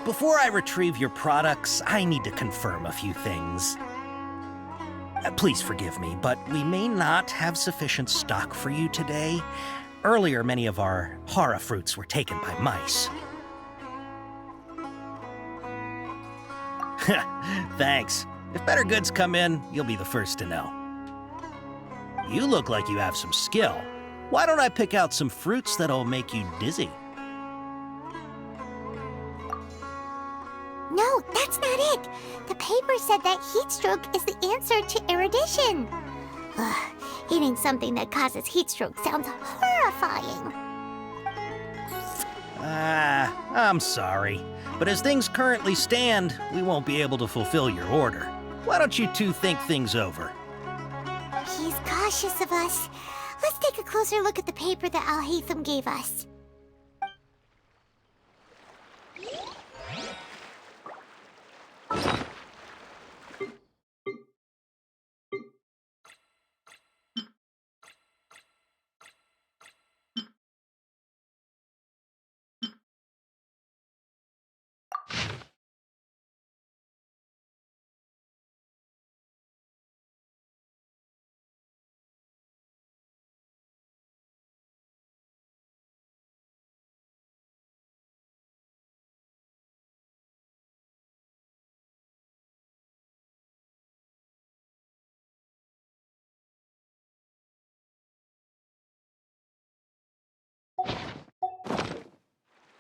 Before I retrieve your products, I need to confirm a few things. Please forgive me, but we may not have sufficient stock for you today. Earlier, many of our hara fruits were taken by mice. Thanks. If better goods come in, you'll be the first to know. You look like you have some skill. Why don't I pick out some fruits that'll make you dizzy? No, that's not it. The paper said that heat stroke is the answer to erudition. Ugh, eating something that causes heat stroke sounds horrifying. I'm sorry. But as things currently stand, we won't be able to fulfill your order. Why don't you two think things over? He's cautious of us. Let's take a closer look at the paper that Al-Haytham gave us.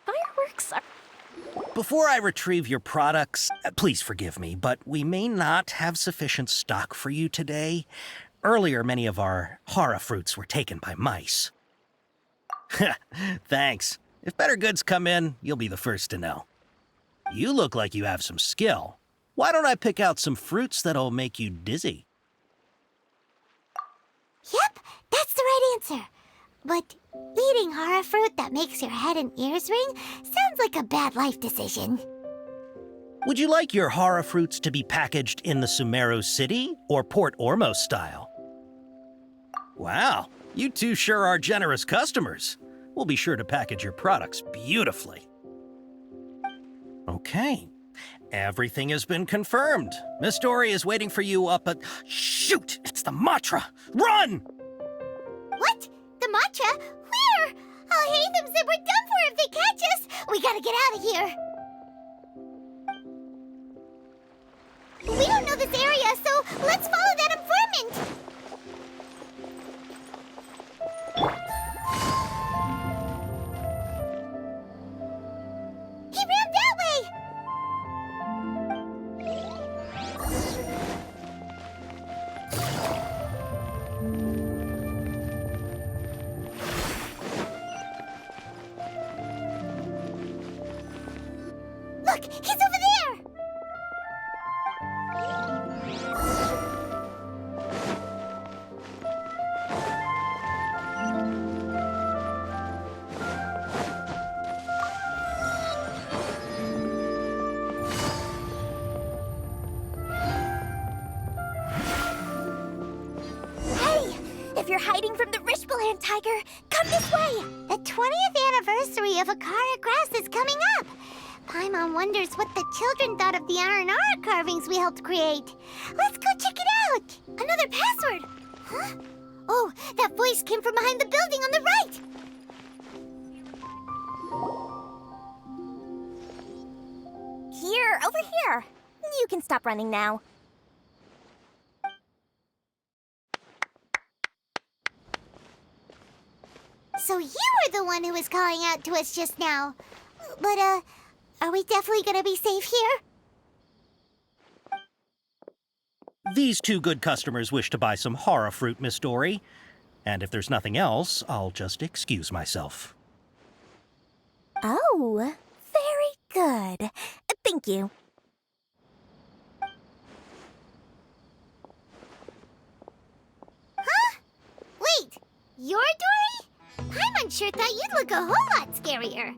Fireworks are... Before I retrieve your products, please forgive me, but we may not have sufficient stock for you today. Earlier, many of our hara fruits were taken by mice. Thanks. If better goods come in, you'll be the first to know. You look like you have some skill. Why don't I pick out some fruits that'll make you dizzy? Yep, that's the right answer. But eating hara fruit that makes your head and ears ring sounds like a bad life decision. Would you like your hara fruits to be packaged in the Sumeru City or Port Ormos style? Wow, you two sure are generous customers. We'll be sure to package your products beautifully. Okay, everything has been confirmed. Miss Dory is waiting for you up at... Shoot, it's the Matra! Run! What? The matcha? Where? Al-Haytham said we're done for if they catch us. We gotta get out of here. We don't know this area, so let's follow that informant. He ran that way. Look, he's over there. If you're hiding from the Rishbaland tiger, come this way! The 20th anniversary of Akara Grass is coming up. Paimon wonders what the children thought of the Aranara carvings we helped create. Let's go check it out. Another password. Huh? Oh, that voice came from behind the building on the right. Here, over here. You can stop running now. So you were the one who was calling out to us just now. But, are we definitely gonna be safe here? These two good customers wish to buy some hara fruit, Miss Dory. And if there's nothing else, I'll just excuse myself. Oh, very good. Thank you. Huh? Wait, you're Dory? Paimon sure thought you'd look a whole lot scarier.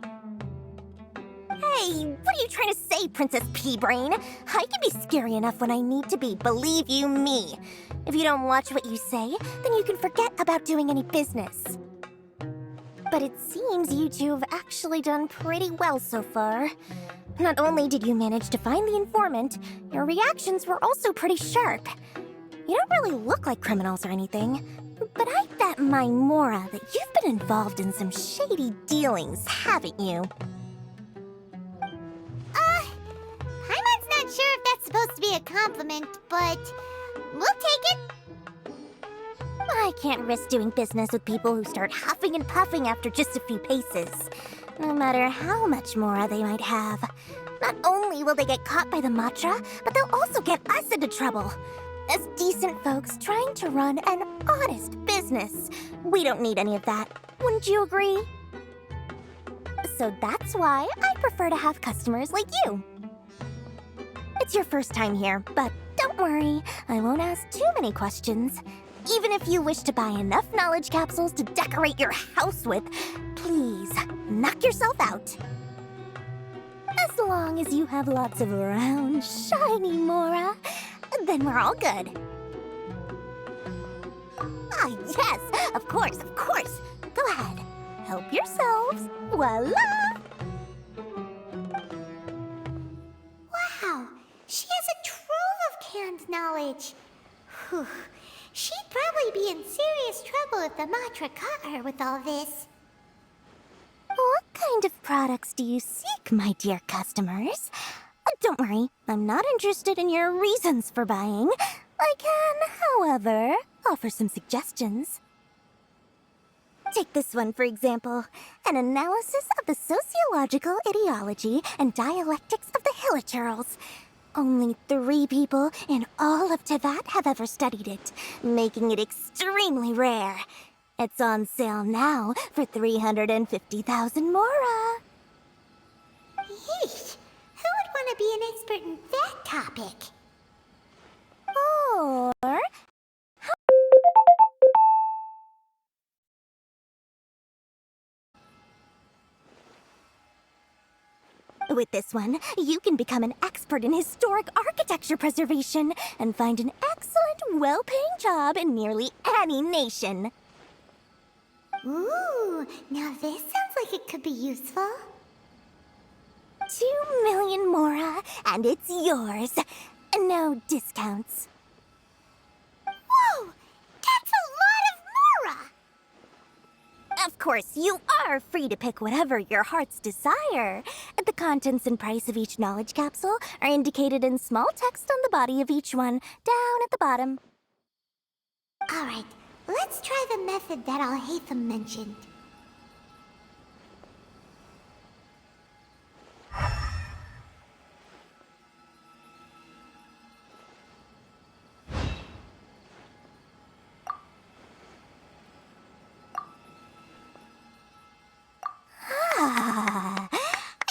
Hey, what are you trying to say, Princess Pea-Brain? I can be scary enough when I need to be, believe you me. If you don't watch what you say, then you can forget about doing any business. But it seems you two have actually done pretty well so far. Not only did you manage to find the informant, your reactions were also pretty sharp. You don't really look like criminals or anything, but I bet my Mora that you've been involved in some shady dealings, haven't you? Paimon's not sure if that's supposed to be a compliment, but we'll take it. I can't risk doing business with people who start huffing and puffing after just a few paces, no matter how much Mora they might have. Not only will they get caught by the Matra, but they'll also get us into trouble. As decent folks trying to run an honest business, we don't need any of that. Wouldn't you agree? So that's why I prefer to have customers like you. It's your first time here, but don't worry, I won't ask too many questions. Even if you wish to buy enough knowledge capsules to decorate your house with, please, knock yourself out. As long as you have lots of round, shiny Mora, then we're all good. Ah, yes, of course, of course. Go ahead, help yourselves. Voila! Wow, she has a trove of canned knowledge. Whew. She'd probably be in serious trouble if the Matra caught her with all this. What kind of products do you seek, my dear customers? Don't worry, I'm not interested in your reasons for buying. I can, however, offer some suggestions. Take this one, for example. An analysis of the sociological ideology and dialectics of the Hilichurls. Only 3 people in all of Teyvat have ever studied it, making it extremely rare. It's on sale now for 350,000 Mora. Yeesh, who would want to be an expert in that topic? Or... With this one, you can become an expert in historic architecture preservation and find an excellent, well-paying job in nearly any nation. Ooh, now this sounds like it could be useful. 2 million Mora, and it's yours. No discounts. Whoa, that's a lot of Mora! Of course, you are free to pick whatever your heart's desire. The contents and price of each knowledge capsule are indicated in small text on the body of each one, down at the bottom. All right, let's try the method that Alhaitham mentioned. Ah,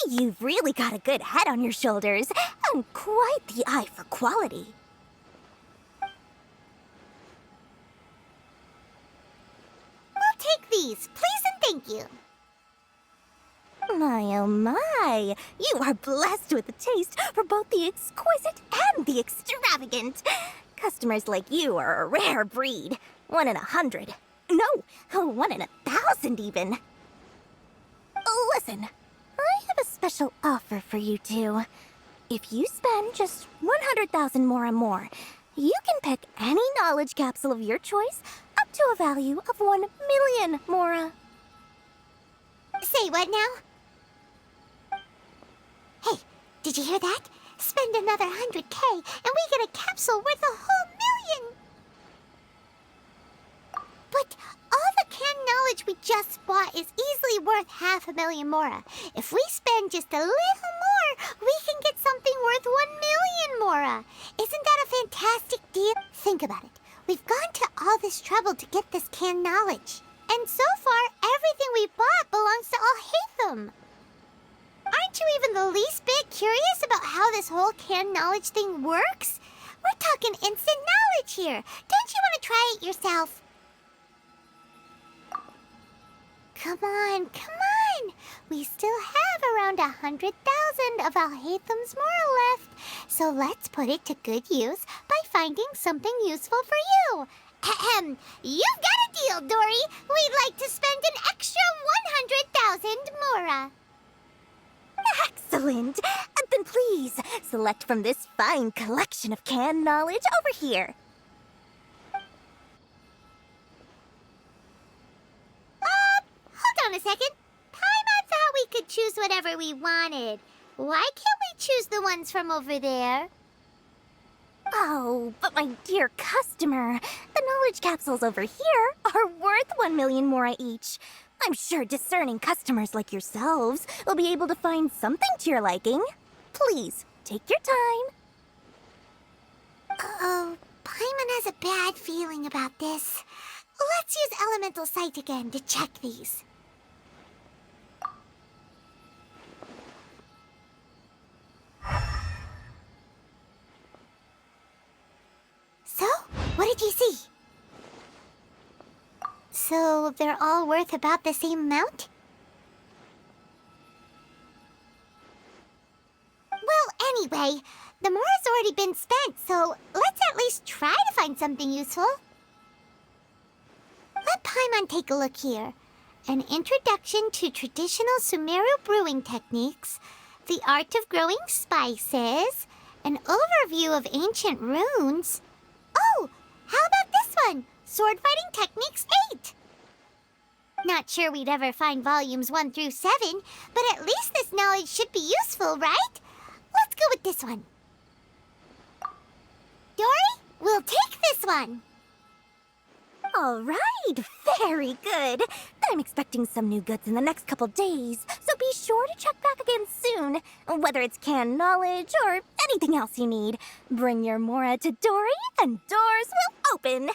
you've really got a good head on your shoulders, and quite the eye for quality. We'll take these, please and thank you. My oh my, you are blessed with a taste for both the exquisite and the extravagant. Customers like you are a rare breed. 1 in 100. No, 1 in 1,000 even. Listen, I have a special offer for you two. If you spend just 100,000 more, you can pick any knowledge capsule of your choice up to a value of 1 million Mora. Say what now? Hey, did you hear that? Spend another 100K and we get a capsule worth a whole million! But all the canned knowledge we just bought is easily worth 500,000 Mora. If we spend just a little more, we can get something worth 1 million Mora. Isn't that a fantastic deal? Think about it. We've gone to all this trouble to get this canned knowledge. And so far, everything we bought belongs to Alhaitham. Aren't you even the least bit curious about how this whole canned knowledge thing works? We're talking instant knowledge here. Don't you want to try it yourself? Come on, come on! We still have around 100,000 of Alhaitham's Mora left, so let's put it to good use by finding something useful for you. Ahem, you've got a deal, Dory. We'd like to spend an extra 100,000 Mora. Excellent! please select from this fine collection of canned knowledge over here. Hold on a second. Paimon thought we could choose whatever we wanted. Why can't we choose the ones from over there? Oh, but my dear customer, the knowledge capsules over here are worth 1 million mora each. I'm sure discerning customers like yourselves will be able to find something to your liking. Please, take your time. Uh-oh, Paimon has a bad feeling about this. Let's use Elemental Sight again to check these. So, what did you see? So, they're all worth about the same amount? Well, anyway, the mora's already been spent, so let's at least try to find something useful. Let Paimon take a look here. An introduction to traditional Sumeru brewing techniques, the art of growing spices, an overview of ancient runes. Oh, how about this one? Sword Fighting Techniques 8. Not sure we'd ever find volumes 1 through 7, but at least this knowledge should be useful, right? Let's go with this one. Dory, we'll take this one. All right, very good. I'm expecting some new goods in the next couple days, so be sure to check back again soon. Whether it's canned knowledge or anything else you need, bring your mora to Dory and doors will open.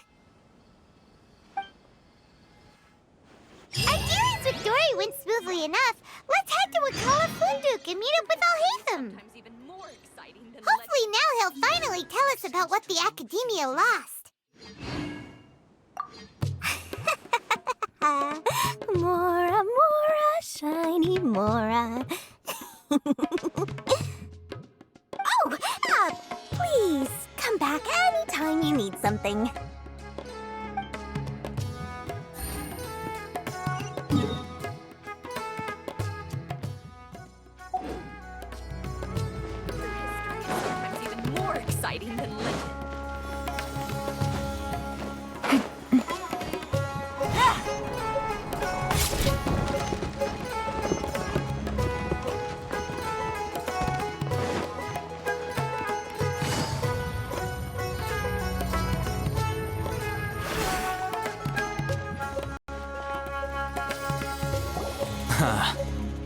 Our dealings with Dory went smoothly enough. Let's head to Wakala Funduk and meet up with Alhaitham. Hopefully now he'll finally tell us about what the Academia lost. Mora, mora, shiny mora. Please, come back anytime you need something. Sometimes even more exciting than legend.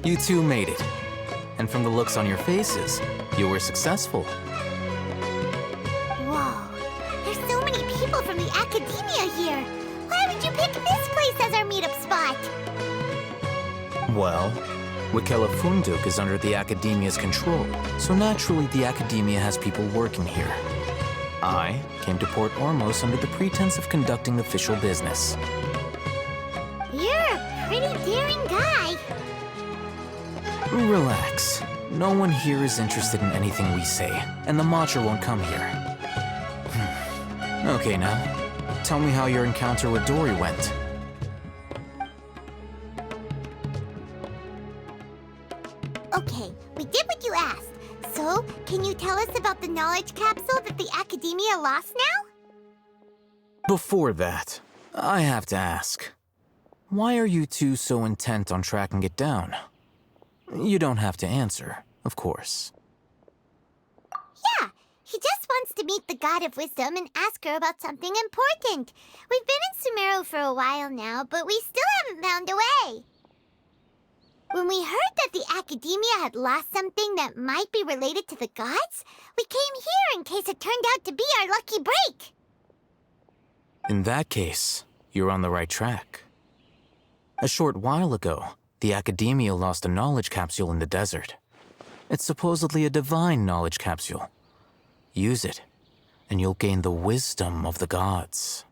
You two made it. And from the looks on your faces, you were successful. Whoa, there's so many people from the Academia here. Why would you pick this place as our meetup spot? Well, Wakela Funduk is under the Academia's control, so naturally the Academia has people working here. I came to Port Ormos under the pretense of conducting official business. You're a pretty daring guy. Relax. No one here is interested in anything we say, and the Matcha won't come here. Okay now, tell me how your encounter with Dory went. Okay, we did what you asked. So, can you tell us about the knowledge capsule that the Academia lost now? Before that, I have to ask, why are you two so intent on tracking it down? You don't have to answer, of course. Yeah, he just wants to meet the God of Wisdom and ask her about something important. We've been in Sumeru for a while now, but we still haven't found a way. When we heard that the Academia had lost something that might be related to the gods, we came here in case it turned out to be our lucky break. In that case, you're on the right track. A short while ago, the Academia lost a knowledge capsule in the desert. It's supposedly a divine knowledge capsule. Use it, and you'll gain the wisdom of the gods.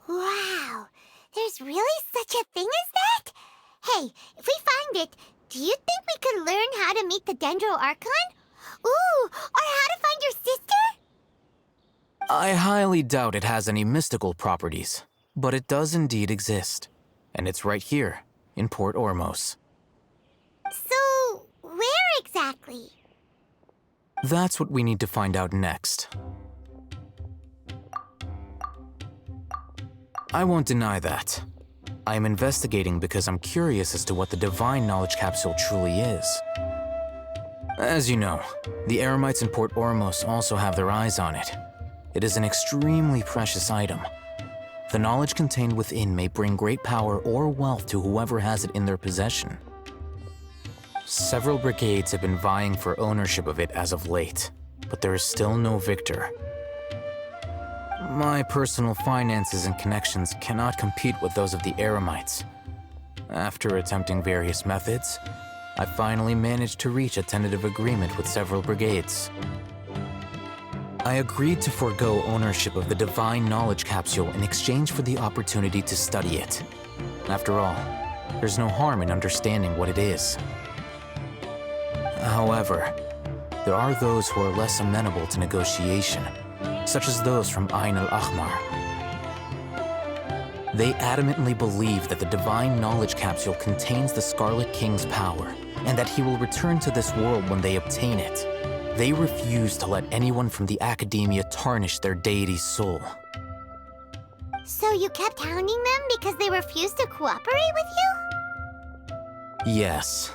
Wow, there's really such a thing as that? Hey, if we find it, do you think we could learn how to meet the Dendro Archon? Ooh, or how to find your sister? I highly doubt it has any mystical properties, but it does indeed exist. And it's right here, in Port Ormos. So, where exactly? That's what we need to find out next. I won't deny that. I am investigating because I'm curious as to what the Divine Knowledge Capsule truly is. As you know, the Eremites in Port Ormos also have their eyes on it. It is an extremely precious item. The knowledge contained within may bring great power or wealth to whoever has it in their possession. Several brigades have been vying for ownership of it as of late, but there is still no victor. My personal finances and connections cannot compete with those of the Eremites. After attempting various methods, I finally managed to reach a tentative agreement with several brigades. I agreed to forego ownership of the Divine Knowledge Capsule in exchange for the opportunity to study it. After all, there's no harm in understanding what it is. However, there are those who are less amenable to negotiation, such as those from Ain al-Ahmar. They adamantly believe that the Divine Knowledge Capsule contains the Scarlet King's power, and that he will return to this world when they obtain it. They refuse to let anyone from the Academia tarnish their deity's soul. So you kept hounding them because they refused to cooperate with you? Yes.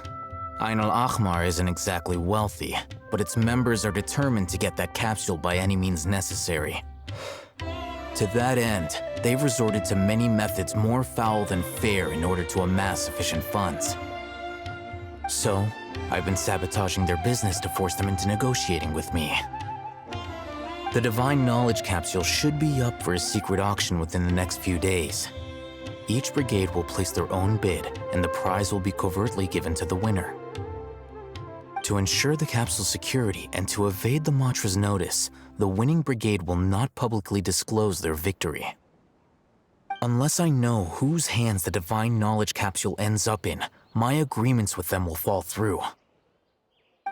Ain al-Ahmar isn't exactly wealthy, but its members are determined to get that capsule by any means necessary. To that end, they've resorted to many methods more foul than fair in order to amass sufficient funds. So, I've been sabotaging their business to force them into negotiating with me. The Divine Knowledge Capsule should be up for a secret auction within the next few days. Each brigade will place their own bid, and the prize will be covertly given to the winner. To ensure the capsule's security and to evade the Matra's notice, the winning brigade will not publicly disclose their victory. Unless I know whose hands the Divine Knowledge Capsule ends up in, my agreements with them will fall through.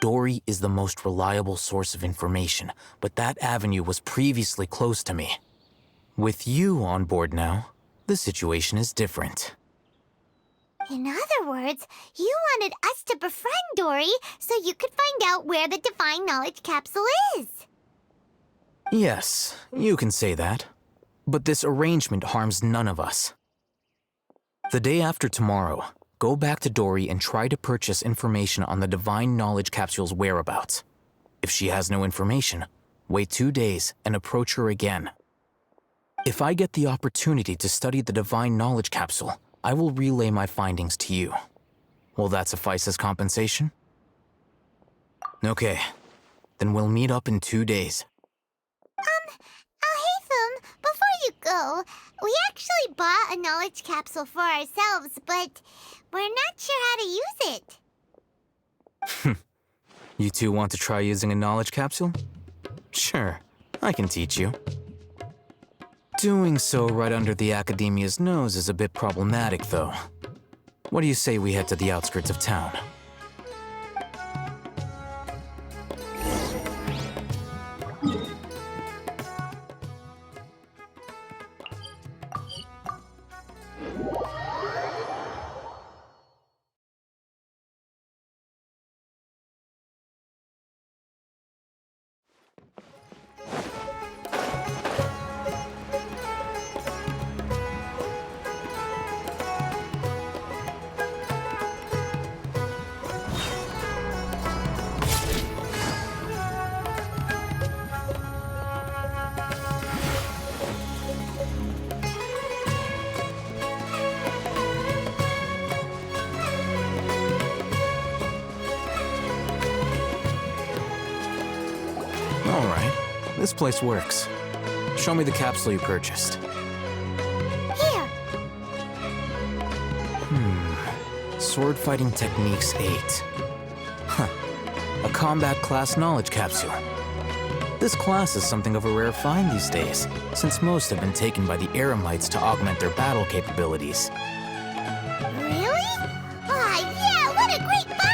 Dory is the most reliable source of information, but that avenue was previously closed to me. With you on board now, the situation is different. In other words, you wanted us to befriend Dory so you could find out where the Divine Knowledge Capsule is. Yes, you can say that. But this arrangement harms none of us. The day after tomorrow, go back to Dory and try to purchase information on the Divine Knowledge Capsule's whereabouts. If she has no information, wait 2 days and approach her again. If I get the opportunity to study the Divine Knowledge Capsule, I will relay my findings to you. Will that suffice as compensation? Okay, then we'll meet up in 2 days. Haytham, before you go, we actually bought a knowledge capsule for ourselves, but we're not sure how to use it. You two want to try using a knowledge capsule? Sure, I can teach you. Doing so right under the Academia's nose is a bit problematic, though. What do you say we head to the outskirts of town? Alright, this place works. Show me the capsule you purchased. Here. Sword Fighting Techniques 8. Huh. A combat class knowledge capsule. This class is something of a rare find these days, since most have been taken by the Eremites to augment their battle capabilities. Really? Ah, yeah, what a great buy!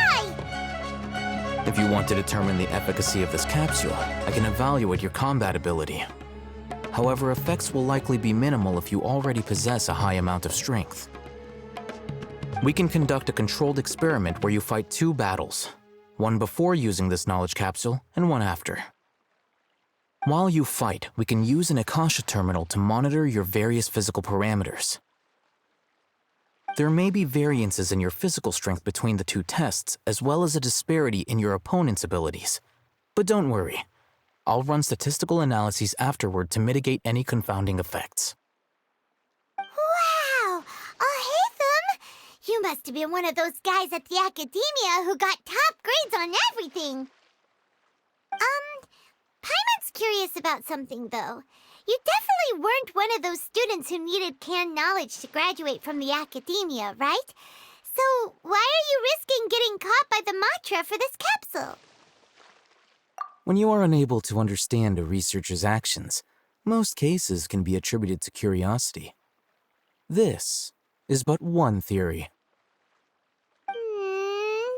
If you want to determine the efficacy of this capsule, I can evaluate your combat ability. However, effects will likely be minimal if you already possess a high amount of strength. We can conduct a controlled experiment where you fight 2 battles, One before using this knowledge capsule, and one after. While you fight, we can use an Akasha terminal to monitor your various physical parameters. There may be variances in your physical strength between the two tests, as well as a disparity in your opponent's abilities. But don't worry. I'll run statistical analyses afterward to mitigate any confounding effects. Wow! Ahitham! You must have been one of those guys at the academia who got top grades on everything. Paimon's curious about something, though. You definitely weren't one of those students who needed canned knowledge to graduate from the academia, right? So why are you risking getting caught by the mantra for this capsule? When you are unable to understand a researcher's actions, most cases can be attributed to curiosity. This is but one theory.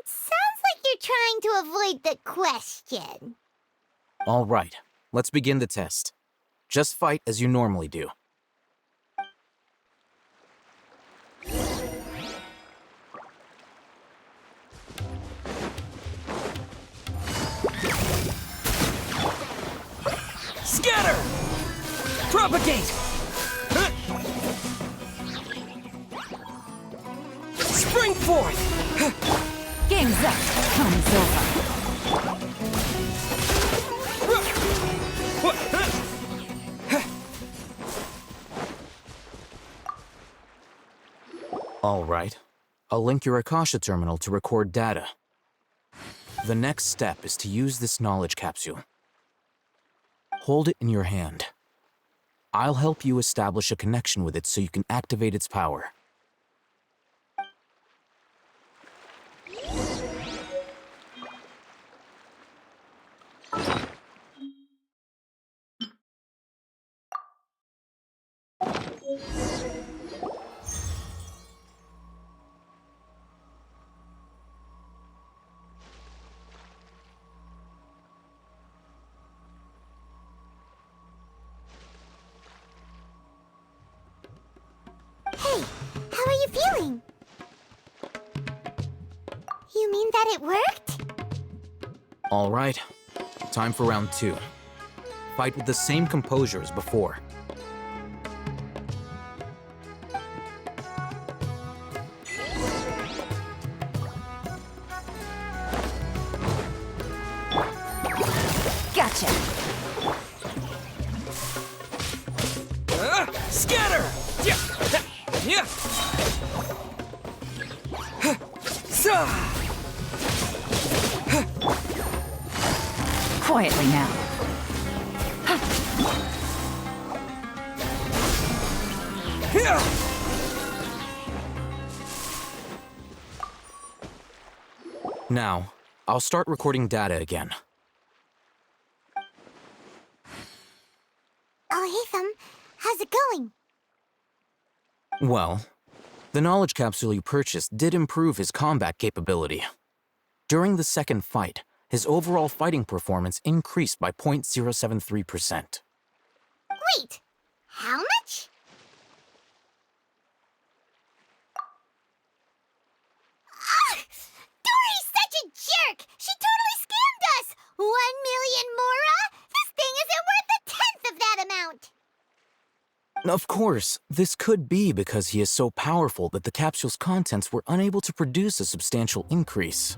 Sounds like you're trying to avoid the question. All right, let's begin the test. Just fight as you normally do. Scatter! Propagate! Spring forth! Game's up. Time's over. All right, I'll link your Akasha terminal to record data. The next step is to use this knowledge capsule. Hold it in your hand. I'll help you establish a connection with it so you can activate its power. Hey, how are you feeling? You mean that it worked? All right, time for round 2. Fight with the same composure as before. Gotcha. Scatter! Yeah! Yeah! Quietly now. Now, I'll start recording data again. Ahitham, how's it going? Well, the knowledge capsule you purchased did improve his combat capability. During the second fight, his overall fighting performance increased by 0.073%. Wait, how much? Dory's such a jerk! She totally scammed us! 1 million mora? This thing isn't worth a tenth of that amount! Of course, this could be because he is so powerful that the capsule's contents were unable to produce a substantial increase.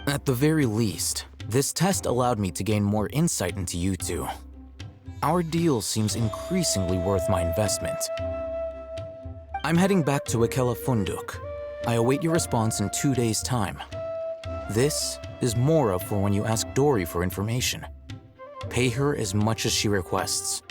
At the very least, this test allowed me to gain more insight into you two. Our deal seems increasingly worth my investment. I'm heading back to Ikela Funduk. I await your response in 2 days' time. This is Mora for when you ask Dory for information. Pay her as much as she requests.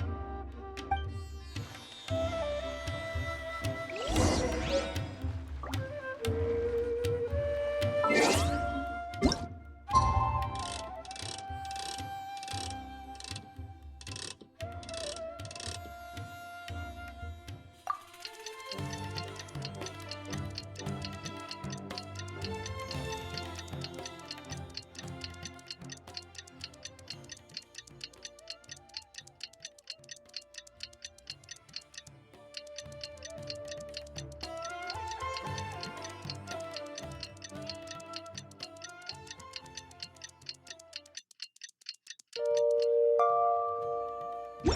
Let's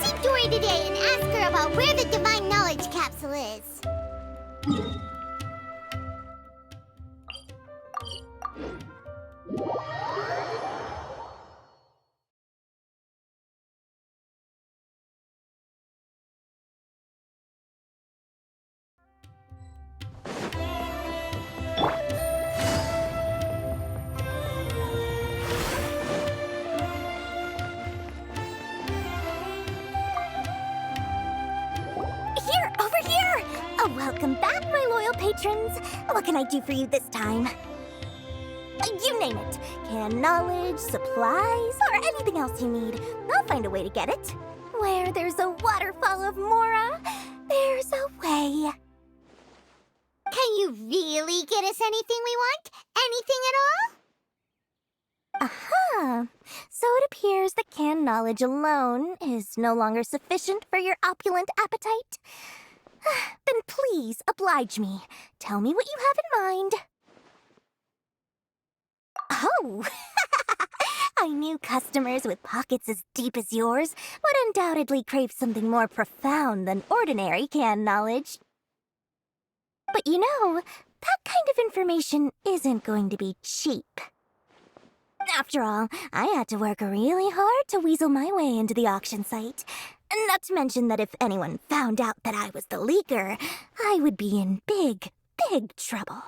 see Dory today and ask her about where the Divine Knowledge Capsule is. Here, over here! Oh, welcome back, my loyal patrons. What can I do for you this time? You name it. Can knowledge, supplies, or anything else you need. I'll find a way to get it. Where there's a waterfall of Mora, there's a way. Can you really get us anything we want? Anything at all? Aha! So it appears that canned knowledge alone is no longer sufficient for your opulent appetite. Then please oblige me. Tell me what you have in mind. Oh! I knew customers with pockets as deep as yours would undoubtedly crave something more profound than ordinary canned knowledge. But you know, that kind of information isn't going to be cheap. After all, I had to work really hard to weasel my way into the auction site. Not to mention that if anyone found out that I was the leaker, I would be in big, big trouble.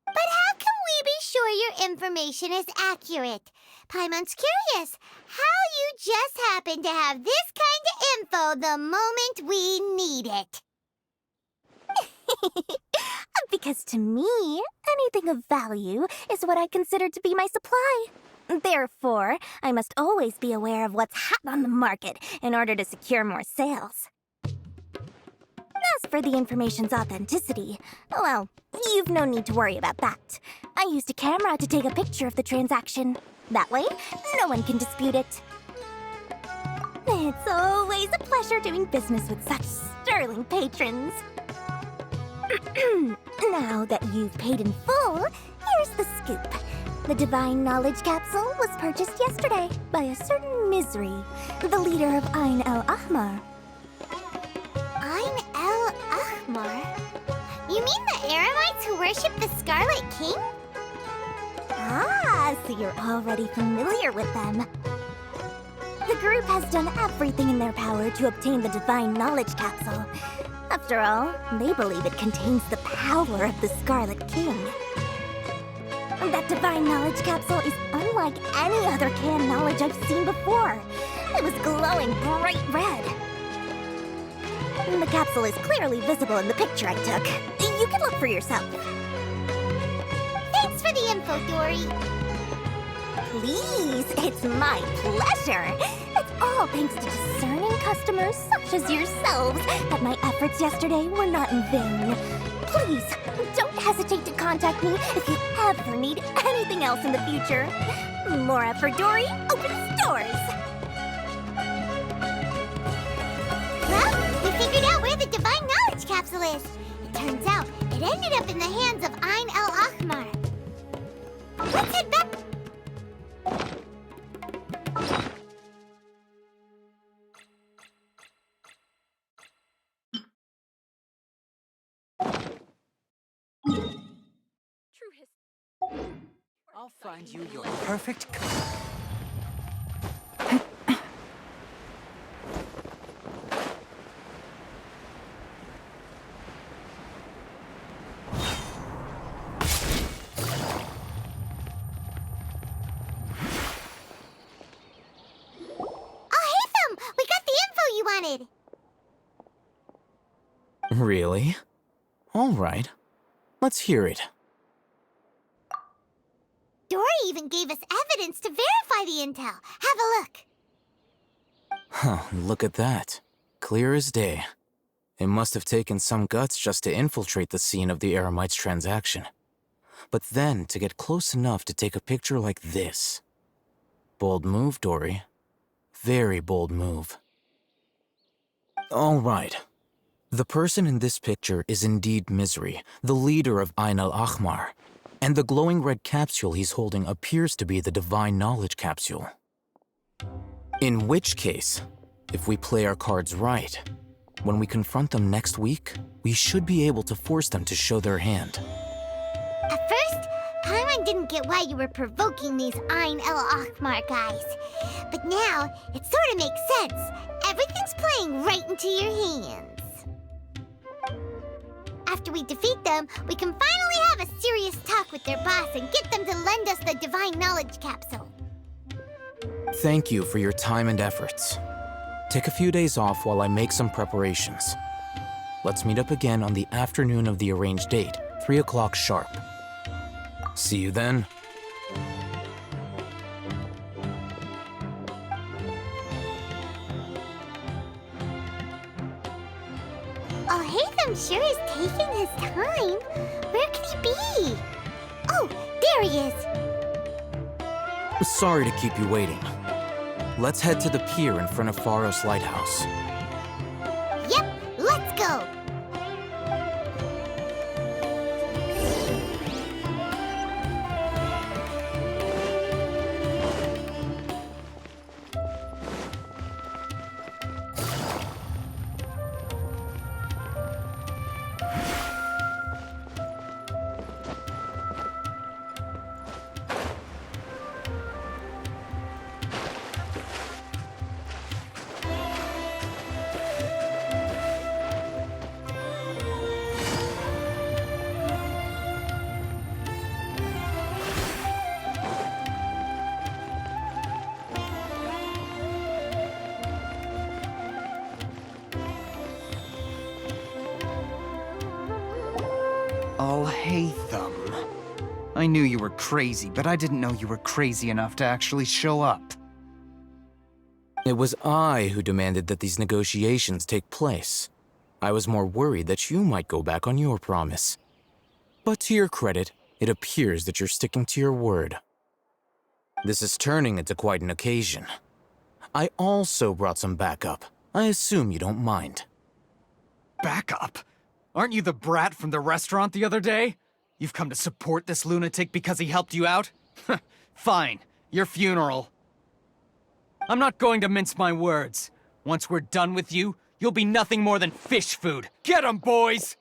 But how can we be sure your information is accurate? Paimon's curious how you just happen to have this kind of info the moment we need it. Because to me, anything of value is what I consider to be my supply. Therefore, I must always be aware of what's hot on the market in order to secure more sales. As for the information's authenticity, well, you've no need to worry about that. I used a camera to take a picture of the transaction. That way, no one can dispute it. It's always a pleasure doing business with such sterling patrons. Now that you've paid in full, here's the scoop. The Divine Knowledge Capsule was purchased yesterday by a certain Misery, the leader of Ain el-Ahmar. Ain el-Ahmar? You mean the Aramites who worship the Scarlet King? Ah, so you're already familiar with them. The group has done everything in their power to obtain the Divine Knowledge Capsule. After all, they believe it contains the power of the Scarlet King. That Divine Knowledge Capsule is unlike any other canned knowledge I've seen before. It was glowing bright red. The capsule is clearly visible in the picture I took. You can look for yourself. Thanks for the info, Dory. Please, it's my pleasure. It's all thanks to discerning customers such as yourselves that my efforts yesterday were not in vain. Please, don't hesitate to contact me if you ever need anything else in the future. Mora for Dory opens doors. Well, we figured out where the Divine Knowledge Capsule is. It turns out it ended up in the hands of Ain el-Ahmar. Let's head back. I'll find you your perfect cup. We got the info you wanted. Really? All right. Let's hear it. Dory even gave us evidence to verify the intel. Have a look. Huh, look at that. Clear as day. It must have taken some guts just to infiltrate the scene of the Eremites' transaction. But then to get close enough to take a picture like this. Bold move, Dory. Very bold move. All right. The person in this picture is indeed Misery, the leader of Ain el-Ahmar. And the glowing red capsule he's holding appears to be the Divine Knowledge Capsule. In which case, if we play our cards right, when we confront them next week, we should be able to force them to show their hand. At first, Paimon didn't get why you were provoking these Ain El Akhmar guys. But now, it sort of makes sense. Everything's playing right into your hands. After we defeat them, we can finally have a serious talk with their boss and get them to lend us the Divine Knowledge Capsule. Thank you for your time and efforts. Take a few days off while I make some preparations. Let's meet up again on the afternoon of the arranged date, 3 o'clock sharp. See you then. Alhaitham sure is taking his time. Where could he be? Oh, there he is. Sorry to keep you waiting. Let's head to the pier in front of Faros Lighthouse. Yep, let's go. Alhaitham. I knew you were crazy, but I didn't know you were crazy enough to actually show up. It was I who demanded that these negotiations take place. I was more worried that you might go back on your promise. But to your credit, it appears that you're sticking to your word. This is turning into quite an occasion. I also brought some backup. I assume you don't mind. Backup? Aren't you the brat from the restaurant the other day? You've come to support this lunatic because he helped you out? Fine, your funeral. I'm not going to mince my words. Once we're done with you, you'll be nothing more than fish food. Get 'em, boys!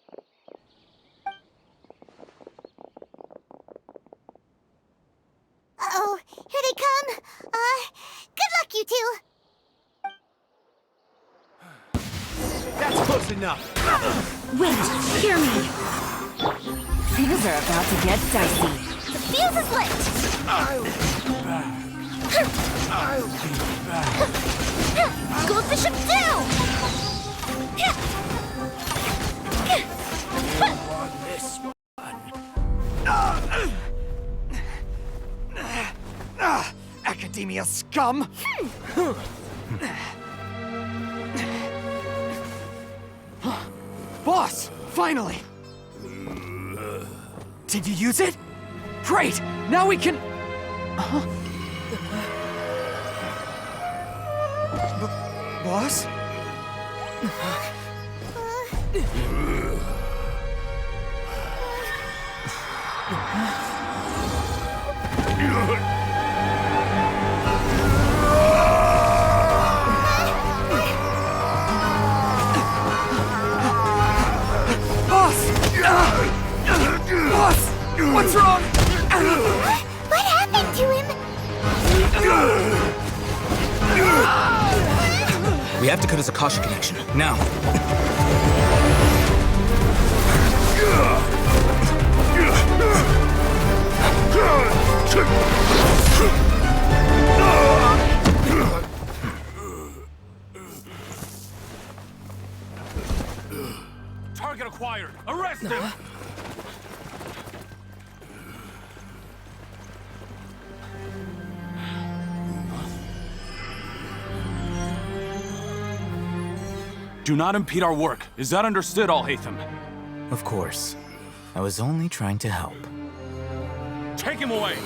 Uh-oh, here they come. Good luck, you two. That's close enough. Wait, hear me. Things are about to get dicey. The fuse is lit. I'll be back. I'll be back. Goldfish him down. On this one. Academia scum! Boss! Finally! Did you use it? Great! Now we can... Boss? Boss! What's wrong? What happened to him? We have to cut his Akasha connection, now. Target acquired. Arrest him. Do not impede our work. Is that understood, Alhaitham? Of course. I was only trying to help. Take him away!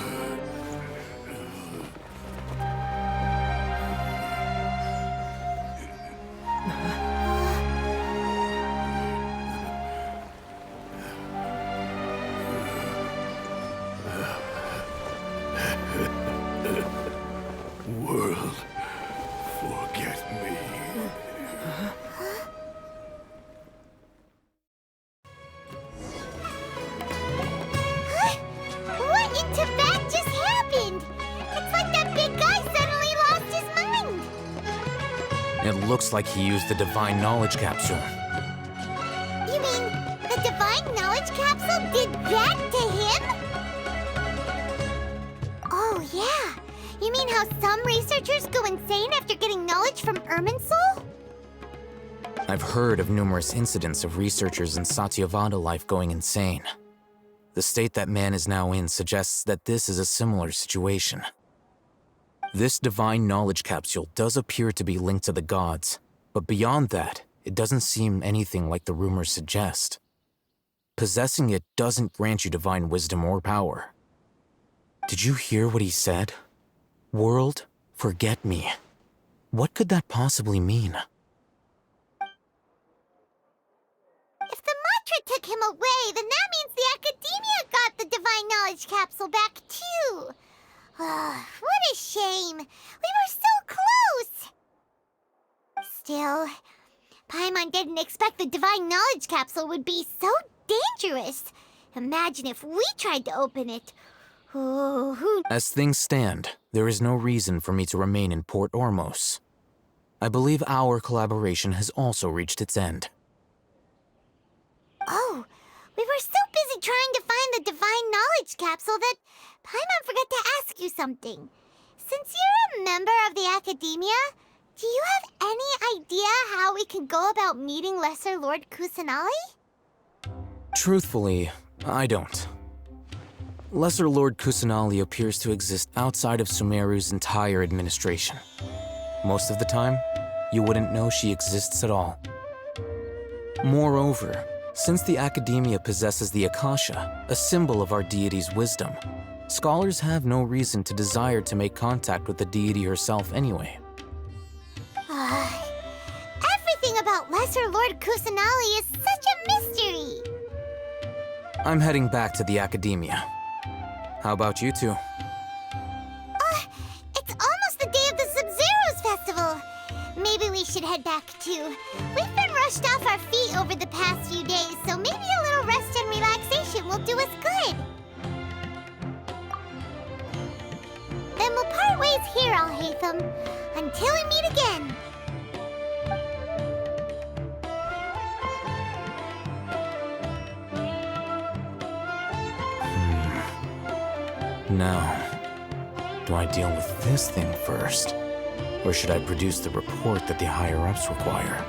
looks like he used the Divine Knowledge Capsule. You mean the Divine Knowledge Capsule did that to him? Oh, yeah. You mean how some researchers go insane after getting knowledge from Irminsul? I've heard of numerous incidents of researchers in Satyavada life going insane. The state that man is now in suggests that this is a similar situation. This Divine Knowledge Capsule does appear to be linked to the gods, but beyond that, it doesn't seem anything like the rumors suggest. Possessing it doesn't grant you divine wisdom or power. Did you hear what he said? World, forget me. What could that possibly mean? If the mantra took him away, then that means the Academia got the Divine Knowledge Capsule back too. What a shame. We were so close. Still, Paimon didn't expect the Divine Knowledge Capsule would be so dangerous. Imagine if we tried to open it. As things stand, there is no reason for me to remain in Port Ormos. I believe our collaboration has also reached its end. Oh, we were so busy trying to find the Divine Knowledge Capsule that Paimon forgot to ask you something. Since you're a member of the Academia, do you have any idea how we can go about meeting Lesser Lord Kusanali? Truthfully, I don't. Lesser Lord Kusanali appears to exist outside of Sumeru's entire administration. Most of the time, you wouldn't know she exists at all. Moreover, since the Academia possesses the Akasha, a symbol of our deity's wisdom, scholars have no reason to desire to make contact with the deity herself anyway. Everything about Lesser Lord Kusanali is such a mystery! I'm heading back to the Academia. How about you two? It's almost the day of the Sub-Zeros Festival. Maybe we should head back too. We've been rushed off our feet over the past few days, so maybe a little rest and relaxation will do us good. Then we'll part ways here, Alhaitham, until we meet again. Now, do I deal with this thing first? Or should I produce the report that the higher-ups require?